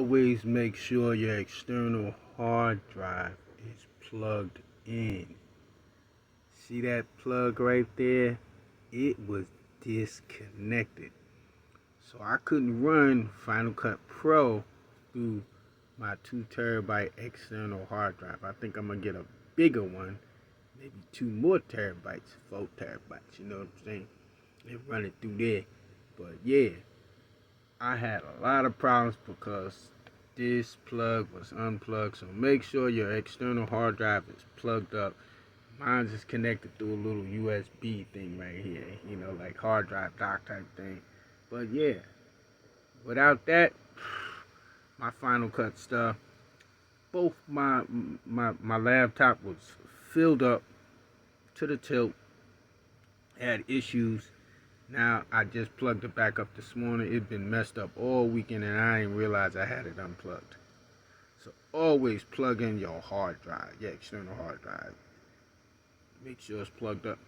always make sure your external hard drive is plugged in. See that plug right there? It was disconnected. So I couldn't run Final Cut Pro through my 2 terabyte external hard drive. I think I'm going to get a bigger one, maybe 2 more terabytes, 4 terabytes, you know what I'm saying? And run it through there. But yeah, I had a lot of problems because this plug was unplugged. So make sure your external hard drive is plugged up. Mine's is connected through a little USB thing right here, you know, like hard drive dock type thing. But yeah, without that, my Final Cut stuff, both my laptop was filled up to the tilt, had issues. Now I just plugged it back up this morning. It's been messed up all weekend and I didn't realize I had it unplugged. So always plug in your hard drive, your external hard drive. Make sure it's plugged up.